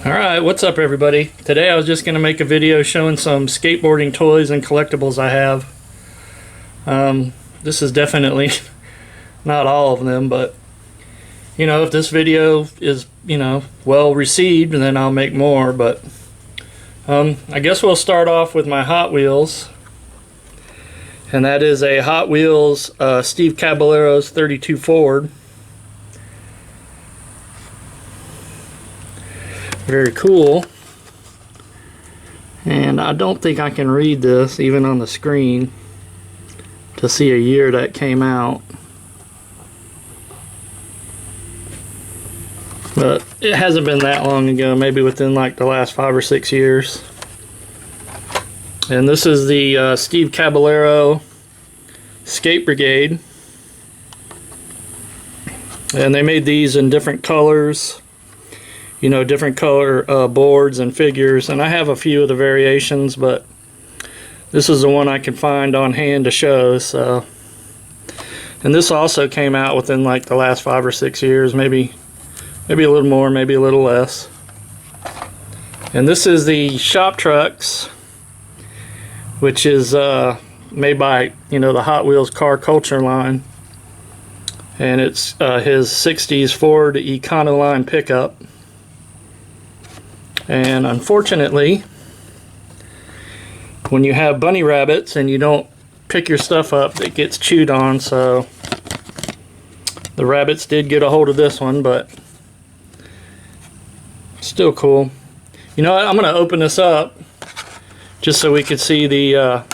Alright, what's up everybody? Today I was just going to make a video showing some skateboarding toys and collectibles I have. This is definitely not all of them, but you know, if this video is, you know, well received, then I'll make more. But I guess we'll start off with my Hot Wheels, and that is a Hot Wheels Steve Caballero's 32 Ford. Very cool. And I don't think I can read this even on the screen to see a year that came out, but it hasn't been that long ago, maybe within like the last 5 or 6 years. And this is the Steve Caballero Skate Brigade, and they made these in different colors, you know, different color boards and figures, and I have a few of the variations, but this is the one I can find on hand to show. So, and this also came out within like the last 5 or 6 years, maybe a little more, maybe a little less. And this is the Shop Trucks, which is made by, you know, the Hot Wheels car culture line, and it's his 60s Ford Econoline pickup. And unfortunately, when you have bunny rabbits and you don't pick your stuff up, it gets chewed on. So the rabbits did get a hold of this one, but still cool. You know what, I'm going to open this up just so we can see the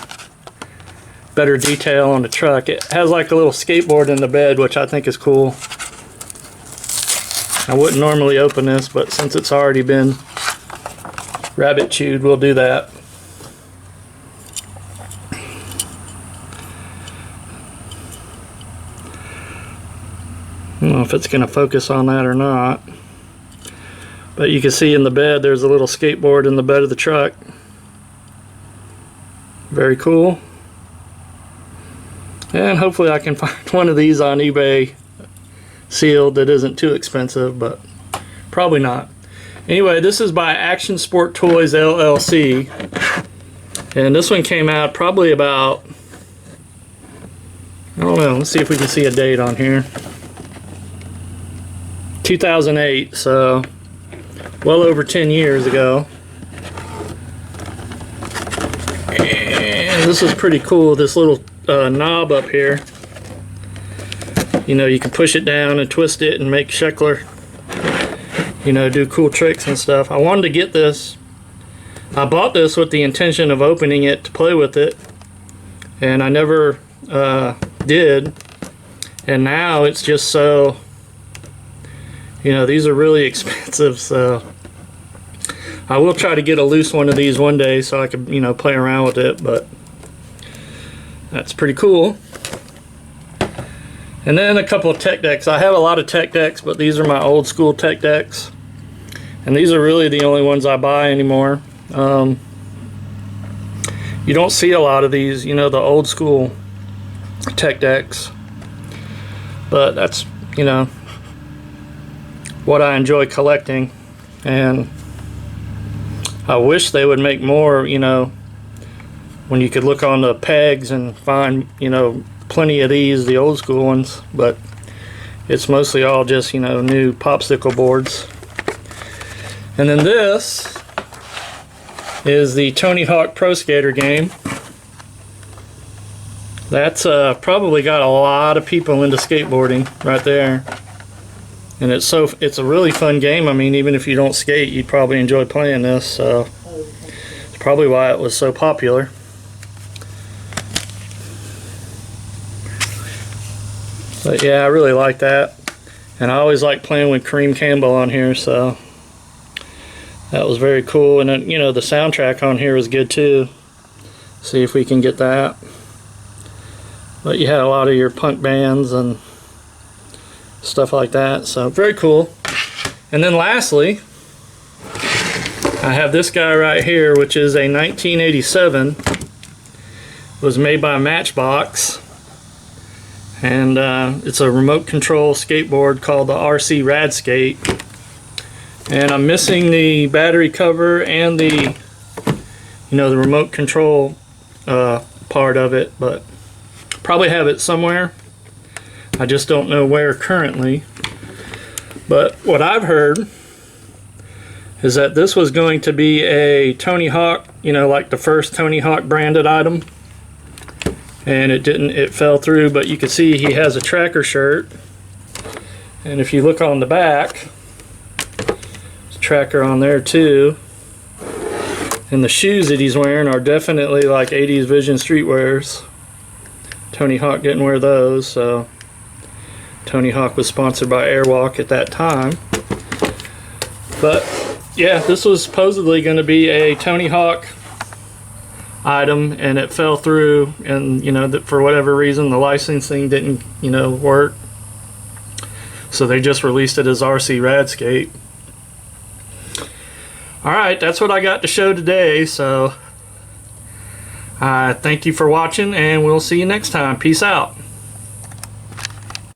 better detail on the truck. It has like a little skateboard in the bed, which I think is cool. I wouldn't normally open this, but since it's already been rabbit chewed, we'll do that. I don't know if it's going to focus on that or not, but you can see in the bed there's a little skateboard in the bed of the truck. Very cool. And hopefully I can find one of these on eBay sealed that isn't too expensive, but probably not. Anyway, this is by Action Sport Toys LLC, and this one came out probably about, I don't know, let's see if we can see a date on here. 2008, so well over 10 years ago. And this is pretty cool, this little knob up here. You know, you can push it down and twist it and make Sheckler, you know, do cool tricks and stuff. I wanted to get this. I bought this with the intention of opening it to play with it, and I never did. And now it's just so, you know, these are really expensive, so I will try to get a loose one of these one day so I could, you know, play around with it. But that's pretty cool. And then a couple of tech decks. I have a lot of tech decks, but these are my old school tech decks, and these are really the only ones I buy anymore. You don't see a lot of these, you know, the old school tech decks, but that's, you know, what I enjoy collecting. And I wish they would make more, you know, when you could look on the pegs and find, you know, plenty of these, the old school ones, but it's mostly all just, you know, new popsicle boards. And then this is the Tony Hawk Pro Skater game. That's probably got a lot of people into skateboarding right there, and it's a really fun game. I mean, even if you don't skate, you'd probably enjoy playing this, so it's probably why it was so popular. But yeah, I really like that, and I always like playing with Kareem Campbell on here, so that was very cool. And then, you know, the soundtrack on here is good too. See if we can get that. But you had a lot of your punk bands and stuff like that, so very cool. And then lastly, I have this guy right here, which is a 1987. It was made by Matchbox. And it's a remote control skateboard called the RC Radskate. And I'm missing the battery cover and the, you know, the remote control part of it, but probably have it somewhere. I just don't know where currently. But what I've heard is that this was going to be a Tony Hawk, you know, like the first Tony Hawk branded item. And it didn't, it fell through, but you can see he has a tracker shirt. And if you look on the back, there's a tracker on there too. And the shoes that he's wearing are definitely like 80s Vision streetwears. Tony Hawk didn't wear those, so Tony Hawk was sponsored by Airwalk at that time. But yeah, this was supposedly going to be a Tony Hawk item, and it fell through, and you know, that for whatever reason the licensing didn't, you know, work, so they just released it as RC Radskate. Alright, that's what I got to show today, so thank you for watching, and we'll see you next time. Peace out.